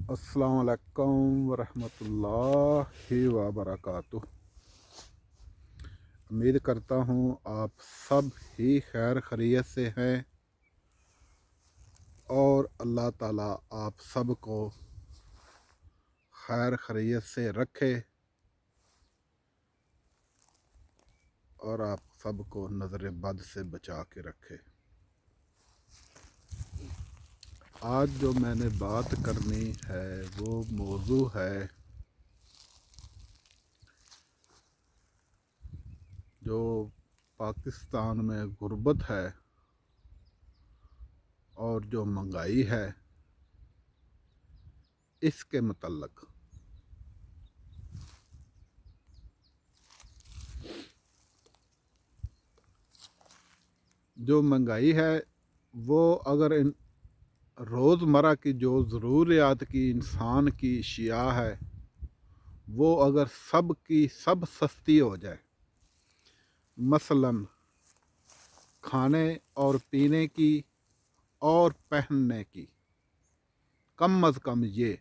السلام علیکم ورحمۃ اللہ وبرکاتہ۔ امید کرتا ہوں آپ سب ہی خیر خیریت سے ہیں اور اللہ تعالیٰ آپ سب کو خیر خیریت سے رکھے اور آپ سب کو نظر بد سے بچا کے رکھے۔ آج جو میں نے بات کرنی ہے وہ موضوع ہے جو پاکستان میں غربت ہے اور جو مہنگائی ہے اس کے متعلق۔ جو مہنگائی ہے وہ اگر روزمرہ کی جو ضروریات کی انسان کی اشیاء ہے وہ اگر سب کی سب سستی ہو جائے، مثلاً کھانے اور پینے کی اور پہننے کی، کم از کم یہ،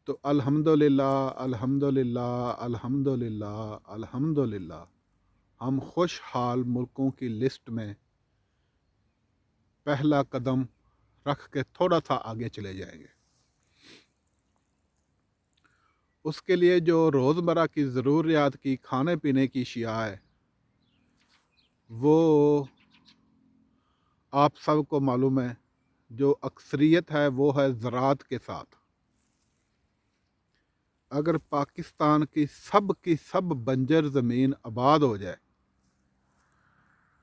تو الحمدللہ الحمدللہ الحمدللہ الحمدللہ ہم خوشحال ملکوں کی لسٹ میں پہلا قدم رکھ کے تھوڑا سا آگے چلے جائیں گے۔ اس کے لیے جو روزمرہ کی ضروریات کی کھانے پینے کی اشیاء ہے وہ آپ سب کو معلوم ہے، جو اکثریت ہے وہ ہے زراعت کے ساتھ۔ اگر پاکستان کی سب بنجر زمین آباد ہو جائے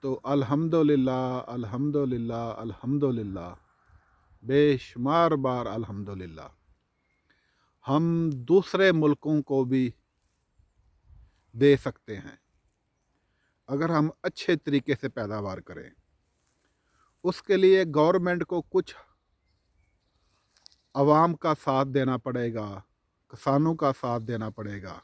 تو الحمدللہ الحمدللہ الحمدللہ بے شمار بار الحمدللہ ہم دوسرے ملکوں کو بھی دے سکتے ہیں اگر ہم اچھے طریقے سے پیداوار کریں۔ اس کے لیے گورنمنٹ کو کچھ عوام کا ساتھ دینا پڑے گا، کسانوں کا ساتھ دینا پڑے گا۔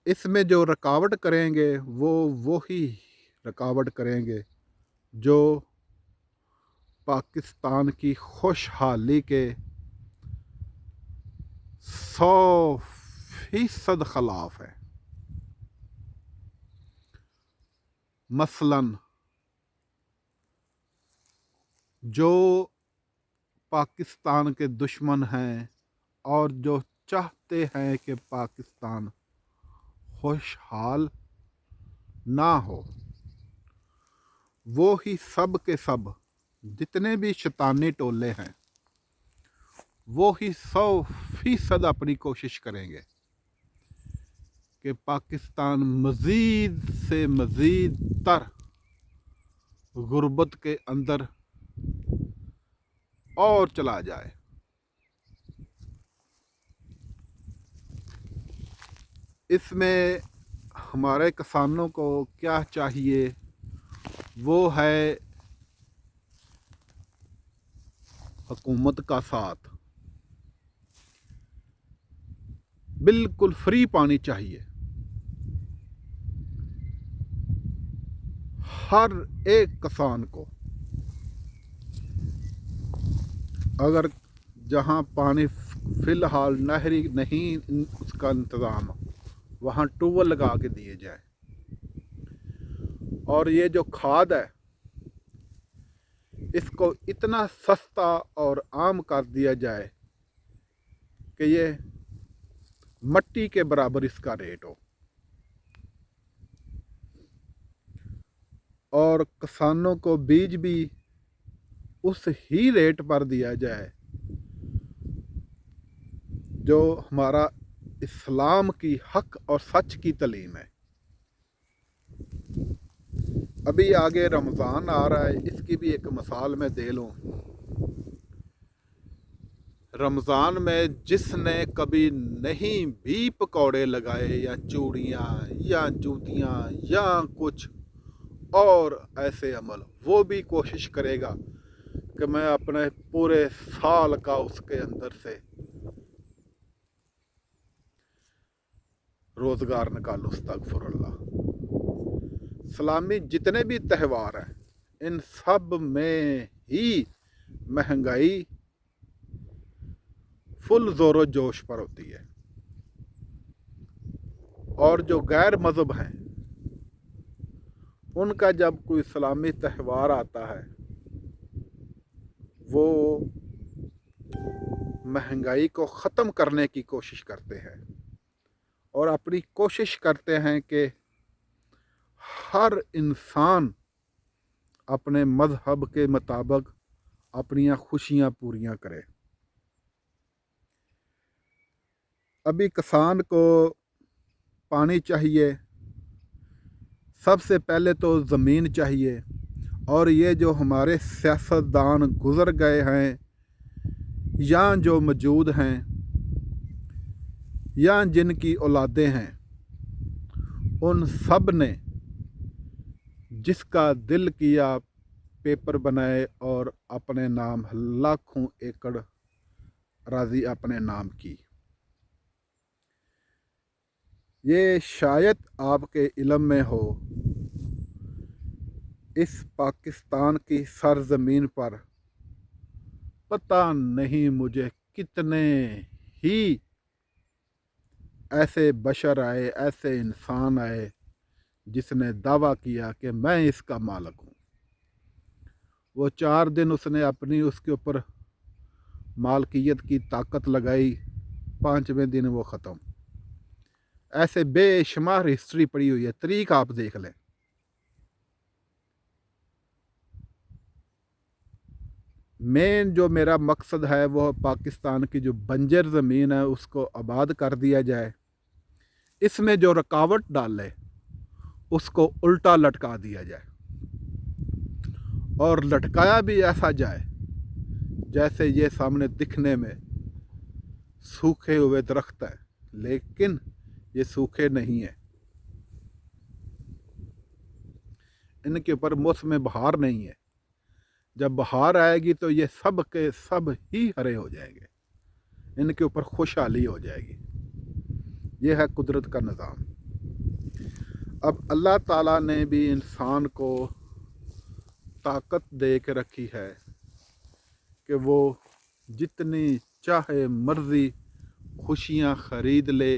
اس میں جو رکاوٹ کریں گے وہ وہی رکاوٹ کریں گے جو پاکستان کی خوشحالی کے 100% خلاف ہے۔ مثلاً جو پاکستان کے دشمن ہیں اور جو چاہتے ہیں کہ پاکستان خوشحال نہ ہو، وہی سب کے سب جتنے بھی شیطانی ٹولے ہیں وہی 100% اپنی کوشش کریں گے کہ پاکستان مزید سے مزید تر غربت کے اندر اور چلا جائے۔ اس میں ہمارے کسانوں کو کیا چاہیے وہ ہے حکومت کا ساتھ۔ بالکل فری پانی چاہیے، ہر ایک کسان کو۔ اگر جہاں پانی فی الحال نہری نہیں اس کا انتظام، وہاں ٹیوبویل لگا کے دیے جائے۔ اور یہ جو کھاد ہے اس کو اتنا سستا اور عام کر دیا جائے کہ یہ مٹی کے برابر اس کا ریٹ ہو، اور کسانوں کو بیج بھی اس ہی ریٹ پر دیا جائے جو ہمارا اسلام کی حق اور سچ کی تعلیم ہے۔ ابھی آگے رمضان آ رہا ہے، اس کی بھی ایک مثال میں دے لوں۔ رمضان میں جس نے کبھی نہیں بھی پکوڑے لگائے یا چوڑیاں یا جوتیاں یا کچھ اور ایسے عمل، وہ بھی کوشش کرے گا کہ میں اپنے پورے سال کا اس کے اندر سے روزگار نکالوں۔ استغفر اللہ۔ اسلامی جتنے بھی تہوار ہیں ان سب میں ही महंगाई फुल ज़ोरो जोश पर होती है। और जो गैर मज़हब हैं उनका जब कोई इस्लामी त्यौहार आता है वो महंगाई को ख़त्म करने की कोशिश करते हैं और अपनी कोशिश करते हैं कि हर इंसान अपने मज़हब के मुताबिक अपनी खुशियाँ पूरियाँ करे। अभी किसान को पानी चाहिए, सबसे पहले तो ज़मीन चाहिए, और ये जो हमारे सियासतदान गुज़र गए हैं या जो मौजूद हैं या जिनकी औलादें हैं, उन सब ने जिसका दिल किया पेपर बनाए और अपने नाम लाखों एकड़ राज़ी अपने नाम की। ये शायद आपके इल्म में हो, इस पाकिस्तान की सरजमीन पर पता नहीं मुझे कितने ही ऐसे बशर आए, ऐसे इंसान आए जिसने दावा किया कि मैं इसका मालिक हूँ। वो 4 दिन उसने अपनी उसके ऊपर मालकियत की ताकत लगाई, 5वें दिन वो ख़त्म। ऐसे बेशुमार हिस्ट्री पड़ी हुई है, तरीक आप देख लें। मेन जो मेरा मकसद है वो पाकिस्तान की जो बंजर ज़मीन है उसको आबाद कर दिया जाए, इसमें जो रुकावट डाले उसको उल्टा लटका दिया जाए, और लटकाया भी ऐसा जाए जैसे ये सामने दिखने में सूखे हुए दरख्त है, लेकिन ये सूखे नहीं है। इनके ऊपर मौसम बहार नहीं है। जब बहार आएगी तो ये सब के सब ही हरे हो जाएंगे, इनके ऊपर खुशहाली हो जाएगी। ये है कुदरत का निज़ाम। अब अल्लाह ताला ने भी इंसान को ताकत दे के रखी है कि वो जितनी चाहे मर्ज़ी खुशियाँ ख़रीद ले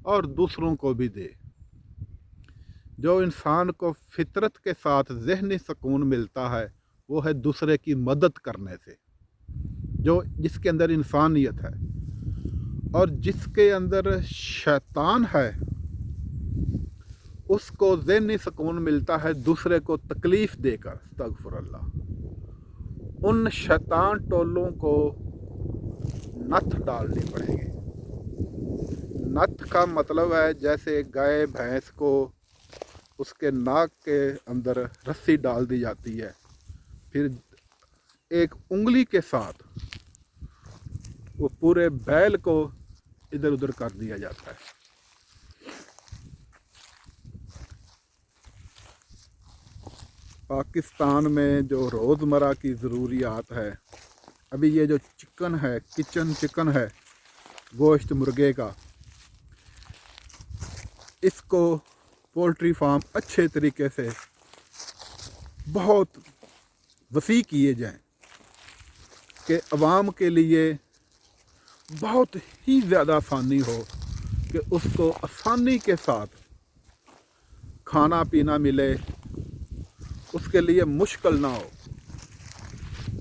और दूसरों को भी दे। जो इंसान को फितरत के साथ ज़हनी सुकून मिलता है वो है दूसरे की मदद करने से। जो जिसके अंदर इंसानियत है, और जिसके अंदर शैतान है उसको ज़हनी सुकून मिलता है दूसरे को तकलीफ़ देकर। अस्तगफुरुल्लाह। उन शैतान टोलों को नथ डालनी पड़ेगी। नथ का मतलब है जैसे गाय भैंस को उसके नाक के अंदर रस्सी डाल दी जाती है, फिर एक उंगली के साथ वो पूरे बैल को इधर उधर कर दिया जाता है। पाकिस्तान में जो रोज़मर्रा की ज़रूरियात है, अभी ये जो चिकन है, किचन चिकन है, गोश्त मुर्गे का, इसको पोल्ट्री फार्म अच्छे तरीके से बहुत वसी किए जाएं कि अवाम के लिए बहुत ही ज़्यादा आसानी हो, कि उसको आसानी के साथ खाना पीना मिले, उसके लिए मुश्किल ना हो,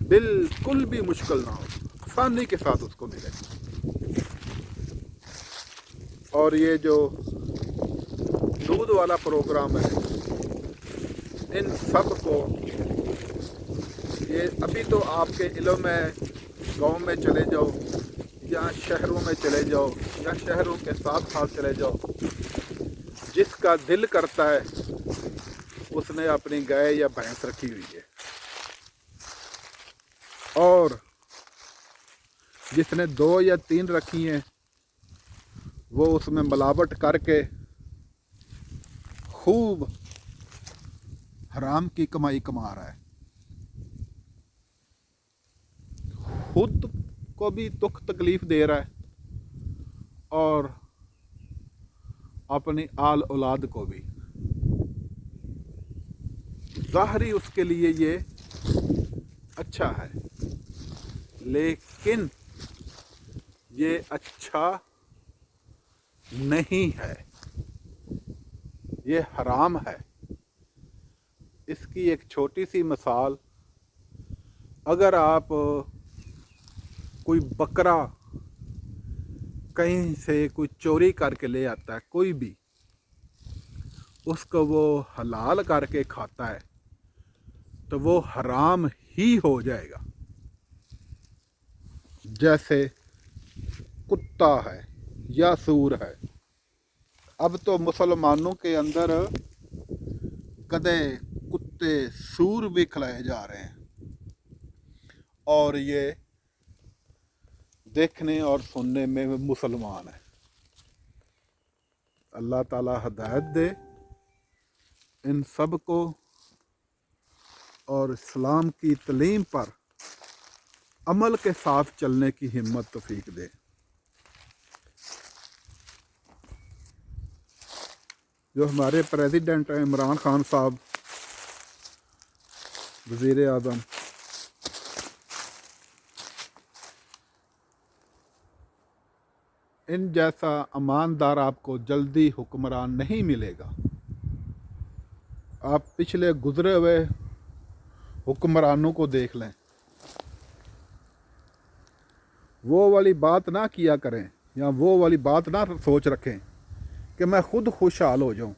बिल्कुल भी मुश्किल ना हो, आसानी के साथ उसको मिले। और ये जो दूध वाला प्रोग्राम है, इन सब को ये अभी तो आपके इल्म में गांव में चले जाओ या शहरों में चले जाओ या शहरों के साथ साथ चले जाओ, जिसका दिल करता है उसने अपनी गाय या भैंस रखी हुई है, और जिसने 2 या 3 रखी हैं वो उसमें मिलावट करके खूब हराम की कमाई कमा रहा है। खुद को भी दुख तकलीफ दे रहा है और अपनी आल औलाद को भी। ज़ाहरी उसके लिए ये अच्छा है, लेकिन ये अच्छा नहीं है, ये हराम है। इसकी एक छोटी सी मिसाल, अगर आप कोई बकरा कहीं से कोई चोरी करके ले आता है, कोई भी उसको वो हलाल करके खाता है तो वो हराम ही हो जाएगा। जैसे कुत्ता है या सूर है। अब तो मुसलमानों के अंदर गधे, कुत्ते, सूर भी खिलाए जा रहे हैं, और ये देखने और सुनने में मुसलमान है। अल्लाह ताला हिदायत दे इन सब को, और इस्लाम की तालीम पर अमल के साथ चलने की हिम्मत तौफीक दे। जो हमारे प्रेसिडेंट हैं इमरान खान साहब, वज़ीर आज़म, इन जैसा ईमानदार आपको जल्दी हुक्मरान नहीं मिलेगा। आप पिछले गुजरे हुए हुक्मरानों को देख लें, वो वाली बात ना किया करें, या वो वाली बात ना सोच रखें कि मैं खुद खुशहाल हो जाऊं।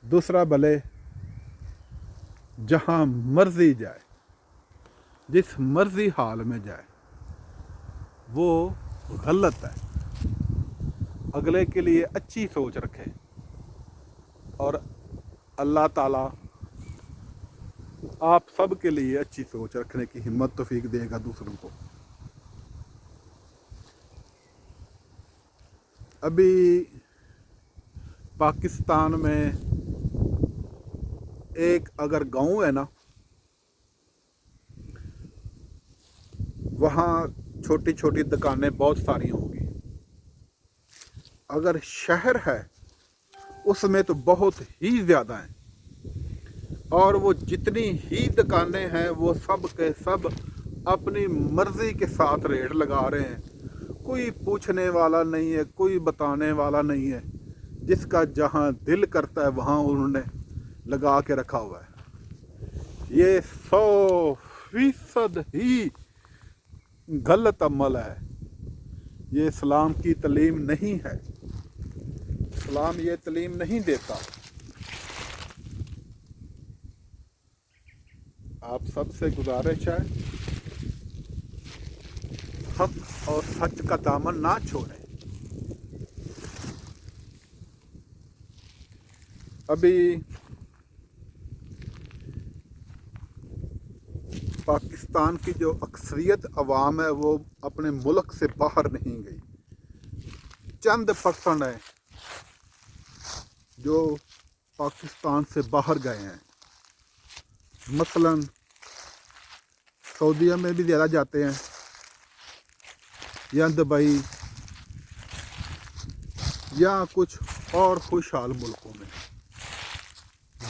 दूसरा भले जहां मर्जी जाए, जिस मर्जी हाल में जाए, वो गलत है। अगले के लिए अच्छी सोच रखें, और अल्लाह ताला आप सब के लिए अच्छी सोच रखने की हिम्मत तौफीक देगा दूसरों को। अभी पाकिस्तान में एक अगर गांव है ना, वहाँ छोटी छोटी दुकानें बहुत सारी होंगी। अगर शहर है उसमें तो बहुत ही ज़्यादा हैं, और वो जितनी ही दुकानें हैं वो सब के सब अपनी मर्ज़ी के साथ रेट लगा रहे हैं। कोई पूछने वाला नहीं है, कोई बताने वाला नहीं है। जिसका जहाँ दिल करता है वहाँ उन्होंने लगा के रखा हुआ है। ये 100% ही गलत अमल है। ये इस्लाम की तालीम नहीं है। इस्लाम ये तालीम नहीं देता। आप सबसे गुजारिश है, हक और सच का दामन ना छोड़ें। अभी पाकिस्तान की जो अक्सरियत अवाम है वो अपने मुल्क से बाहर नहीं गई। चंद % है जो पाकिस्तान से बाहर गए हैं। मसलन सऊदीया में भी ज़्यादा जाते हैं, या दुबई, या कुछ और खुशहाल मुल्कों में।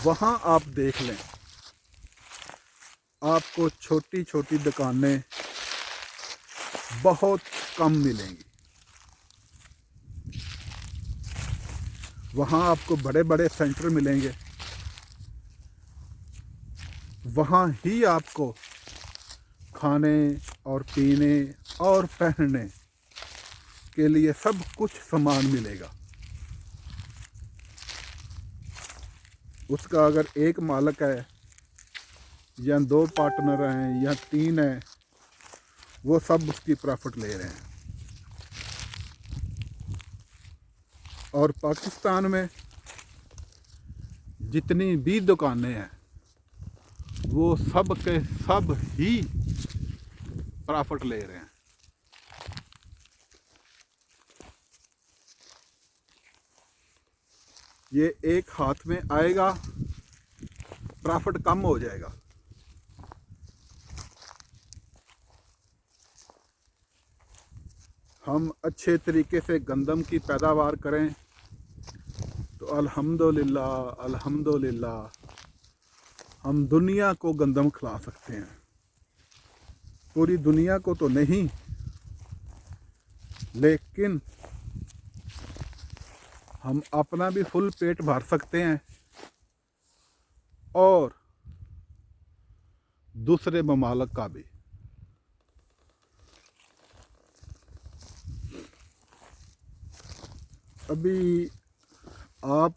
वहाँ आप देख लें, आपको छोटी छोटी दुकानें बहुत कम मिलेंगी। वहाँ आपको बड़े बड़े सेंटर मिलेंगे। वहाँ ही आपको खाने और पीने और पहनने के लिए सब कुछ सामान मिलेगा। उसका अगर एक मालिक है, या 2 पार्टनर हैं, या 3 हैं, वो सब उसकी प्रॉफिट ले रहे हैं। और पाकिस्तान में जितनी भी दुकानें हैं वो सब के सब ही प्रॉफिट ले रहे हैं। ये एक हाथ में आएगा, प्रॉफिट कम हो जाएगा। हम अच्छे तरीके से गंदम की पैदावार करें तो अल्हम्दुलिल्लाह अल्हम्दुलिल्लाह हम दुनिया को गंदम खिला सकते हैं। पूरी दुनिया को तो नहीं, लेकिन हम अपना भी फुल पेट भर सकते हैं और दूसरे ममालिक का भी। अभी आप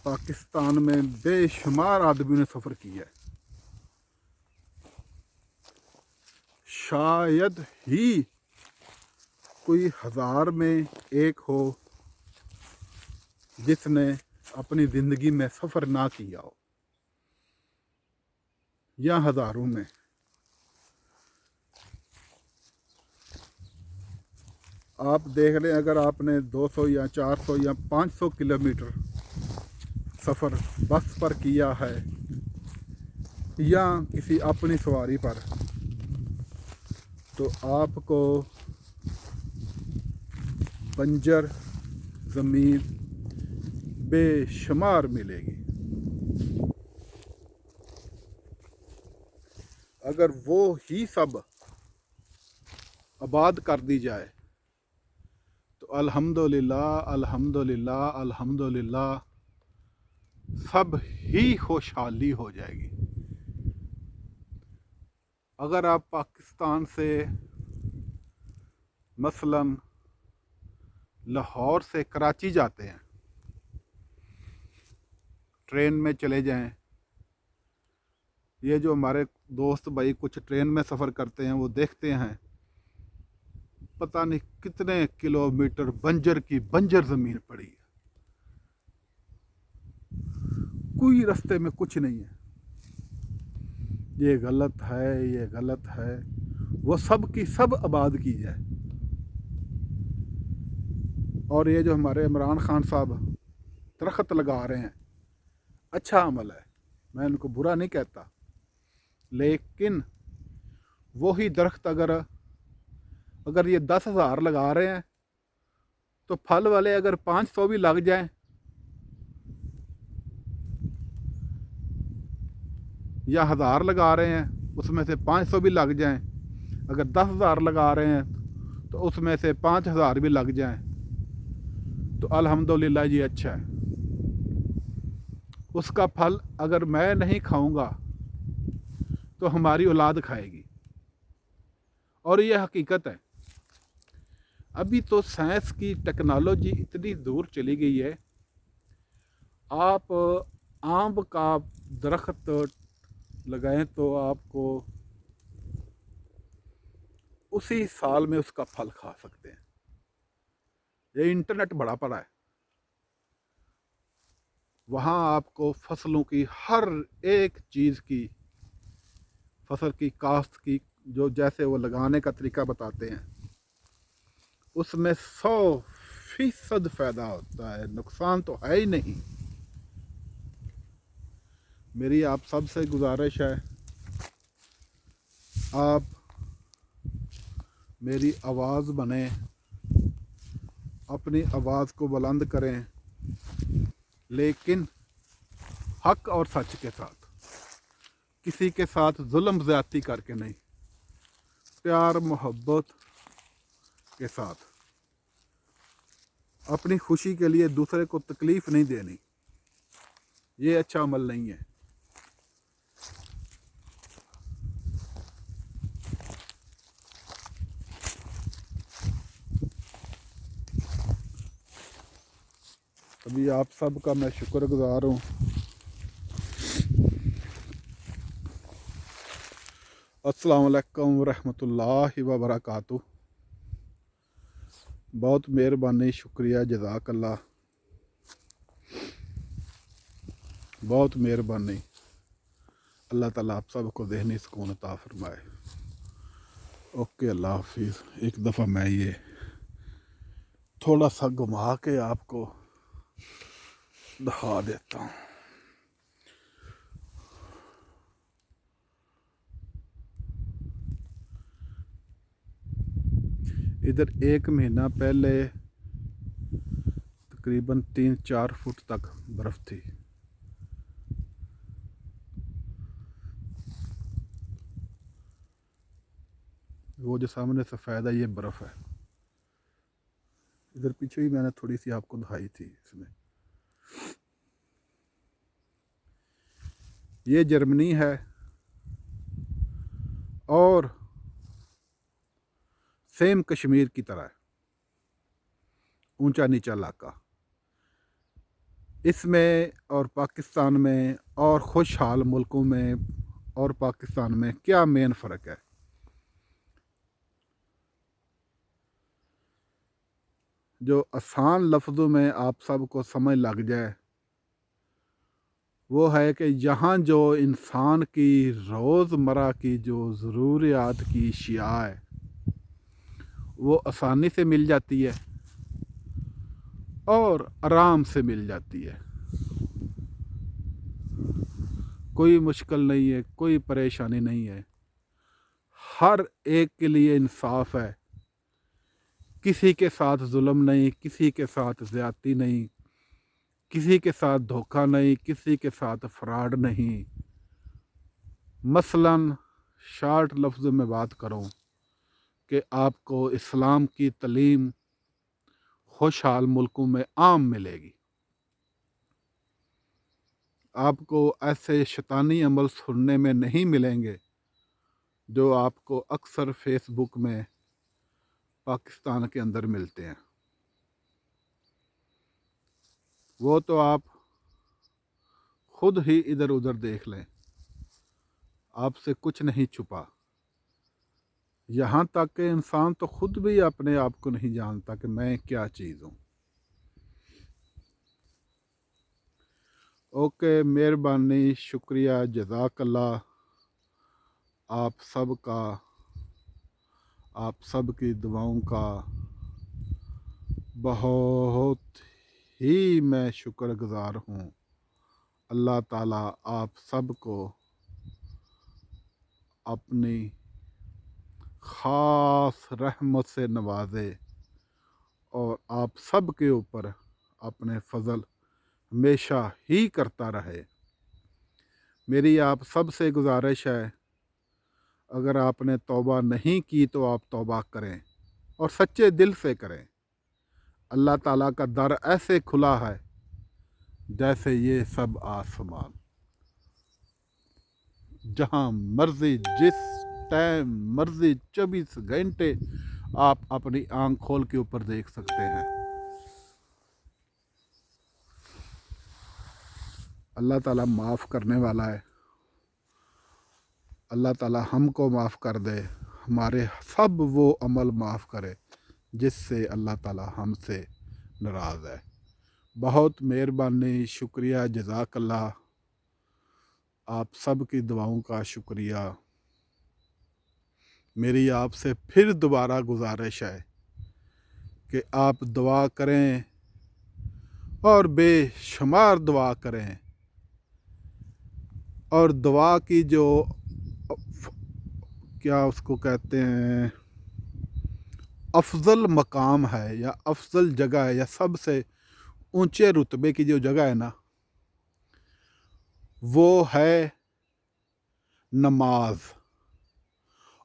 पाकिस्तान में बेशुमार आदमियों ने सफ़र किया है, शायद ही कोई 1000 में एक हो जिसने अपनी ज़िंदगी में सफ़र ना किया हो, या हज़ारों में। आप देख लें, अगर आपने 200 या 400 या 500 किलोमीटर सफ़र बस पर किया है या किसी अपनी सवारी पर, तो आपको बंजर ज़मीन बेशुमार मिलेगी। अगर वो ही सब आबाद कर दी जाए तो अल्हम्दुलिल्लाह अल्हम्दुलिल्लाह अल्हम्दुलिल्लाह सब ही खुशहाली हो जाएगी। अगर आप पाकिस्तान से मसलन लाहौर से कराची जाते हैं, ट्रेन में चले जाएं, ये जो हमारे दोस्त भाई कुछ ट्रेन में सफ़र करते हैं वो देखते हैं पता नहीं कितने किलोमीटर बंजर की बंजर ज़मीन पड़ी है, कोई रास्ते में कुछ नहीं है, ये गलत है, ये गलत है। वो सब की सब आबाद की जाए। और ये जो हमारे इमरान खान साहब दरख्त लगा रहे हैं, अच्छा अमल है, मैं उनको बुरा नहीं कहता, लेकिन वही दरख्त अगर ये 10,000 लगा रहे हैं तो फल वाले अगर 500 भी लग जाएं, या 1000 लगा रहे हैं उसमें से 500 भी लग जाएं, अगर 10,000 लगा रहे हैं तो उसमें से 5,000 भी लग जाएं, तो अल्हम्दुलिल्लाह जी अच्छा है। उसका फल अगर मैं नहीं खाऊंगा तो हमारी औलाद खाएगी, और ये हकीकत है। अभी तो साइंस की टेक्नोलॉजी इतनी दूर चली गई है, आप आम का दरख्त लगाएं तो आपको उसी साल में उसका फल खा सकते हैं। ये इंटरनेट बड़ा पड़ा है, वहाँ आपको फसलों की हर एक चीज़ की, फसल की काश्त की, जो जैसे वो लगाने का तरीका बताते हैं, उसमें 100% फ़ायदा होता है, नुकसान तो है ही नहीं। मेरी आप सबसे गुजारिश है, आप मेरी आवाज़ बने, अपनी आवाज़ को बुलंद करें, लेकिन हक और सच के साथ, किसी के साथ जुल्म ज़्यादती करके नहीं, प्यार मोहब्बत के साथ। अपनी खुशी के लिए दूसरे को तकलीफ़ नहीं देनी, ये अच्छा अमल नहीं है। अभी आप सबका मैं शुक्रगुजार हूँ। अस्सलाम वालेकुम रहमतुल्लाहि व बरकातुहू। बहुत मेहरबानी, शुक्रिया, जज़ाकल्लाह, बहुत मेहरबानी। अल्लाह ताला आप सबको ज़हनी सुकून अता फरमाए। ओके, अल्लाह हाफिज़। एक दफ़ा मैं ये थोड़ा सा घुमा के आपको दिखा देता हूँ। इधर 1 महीना पहले तकरीबन 3-4 फुट तक बर्फ़ थी। وہ جو سامنے سفید ہے یہ برف ہے، ادھر پیچھے ہی میں نے تھوڑی سی آپ کو دکھائی تھی اس میں. یہ جرمنی ہے اور سیم کشمیر کی طرح ہے، اونچا نیچا علاقہ. اس میں اور پاکستان میں اور خوشحال ملکوں میں اور پاکستان میں کیا مین فرق ہے؟ جو آسان لفظوں میں آپ سب کو سمجھ لگ جائے وہ ہے کہ یہاں جو انسان کی روزمرہ کی جو ضروریات کی اشیاء ہے وہ آسانی سے مل جاتی ہے اور آرام سے مل جاتی ہے. کوئی مشکل نہیں ہے، کوئی پریشانی نہیں ہے، ہر ایک کے لیے انصاف ہے، کسی کے ساتھ ظلم نہیں، کسی کے ساتھ زیادتی نہیں، کسی کے ساتھ دھوکہ نہیں، کسی کے ساتھ فراڈ نہیں. مثلاً شارٹ لفظوں میں بات کروں کہ آپ کو اسلام کی تعلیم خوشحال ملکوں میں عام ملے گی. آپ کو ایسے شیطانی عمل سننے میں نہیں ملیں گے جو آپ کو اکثر فیس بک میں پاکستان کے اندر ملتے ہیں. وہ تو آپ خود ہی ادھر ادھر دیکھ لیں، آپ سے کچھ نہیں چھپا. یہاں تک کہ انسان تو خود بھی اپنے آپ کو نہیں جانتا کہ میں کیا چیز ہوں. اوکے، مہربانی، شکریہ، جزاک اللہ آپ سب کا، آپ سب کی دعاؤں کا بہت ہی میں شکر گزار ہوں. اللہ تعالیٰ آپ سب کو اپنی خاص رحمت سے نوازے اور آپ سب کے اوپر اپنے فضل ہمیشہ ہی کرتا رہے. میری آپ سب سے گزارش ہے، اگر آپ نے توبہ نہیں کی تو آپ توبہ کریں اور سچے دل سے کریں. اللہ تعالیٰ کا در ایسے کھلا ہے جیسے یہ سب آسمان، جہاں مرضی جس ٹائم مرضی 24 گھنٹے آپ اپنی آنکھ کھول کے اوپر دیکھ سکتے ہیں. اللہ تعالیٰ معاف کرنے والا ہے. اللہ تعالیٰ ہم کو معاف کر دے، ہمارے سب وہ عمل معاف کرے جس سے اللہ تعالیٰ ہم سے ناراض ہے. بہت مہربانی، شکریہ، جزاک اللہ آپ سب کی دعاؤں کا شکریہ. میری آپ سے پھر دوبارہ گزارش ہے کہ آپ دعا کریں اور بے شمار دعا کریں، اور دعا کی جو کیا اس کو کہتے ہیں افضل مقام ہے یا افضل جگہ ہے یا سب سے اونچے رتبے کی جو جگہ ہے نا، وہ ہے نماز.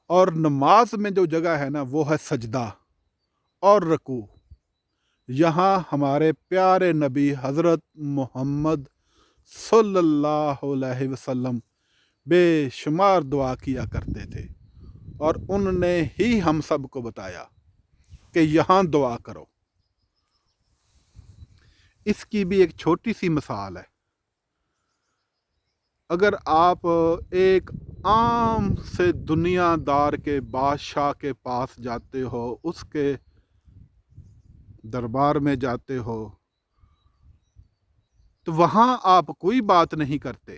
اور نماز میں جو جگہ ہے نا وہ ہے سجدہ اور رکوع. یہاں ہمارے پیارے نبی حضرت محمد صلی اللہ علیہ وسلم بے شمار دعا کیا کرتے تھے، اور ان نے ہی ہم سب کو بتایا کہ یہاں دعا کرو. اس کی بھی ایک چھوٹی سی مثال ہے. اگر آپ ایک عام سے دنیا دار کے بادشاہ کے پاس جاتے ہو، اس کے دربار میں جاتے ہو، تو وہاں آپ کوئی بات نہیں کرتے.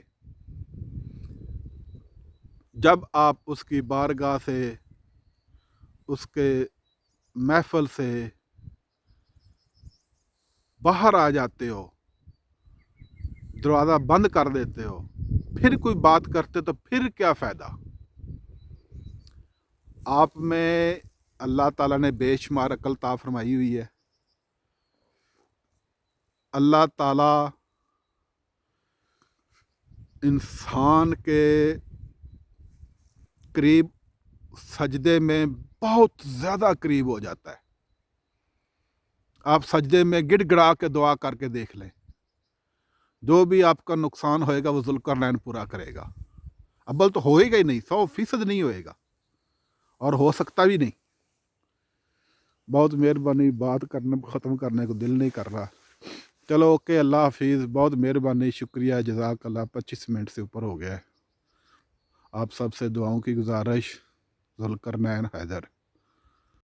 جب آپ اس کی بارگاہ سے، اس کے محفل سے باہر آ جاتے ہو، دروازہ بند کر دیتے ہو، پھر کوئی بات کرتے تو پھر کیا فائدہ؟ آپ میں اللہ تعالیٰ نے بے شمار عقل عطا فرمائی ہوئی ہے. اللہ تعالیٰ انسان کے قریب سجدے میں بہت زیادہ قریب ہو جاتا ہے. آپ سجدے میں گڑ گڑا کے دعا کر کے دیکھ لیں, جو بھی آپ کا نقصان ہوئے گا وہ ذوالقرنین پورا کرے گا. اول تو ہوئے گا ہی نہیں, 100% نہیں ہوئے گا, اور ہو سکتا بھی نہیں. بہت مہربانی, بات کرنے ختم کرنے کو دل نہیں کر رہا. چلو اوکے, اللہ حافظ. بہت مہربانی, شکریہ, جزاک اللہ. 25 منٹ سے اوپر ہو گیا ہے. آپ سب سے دعاؤں کی گزارش, ذوالقرنین حیدر.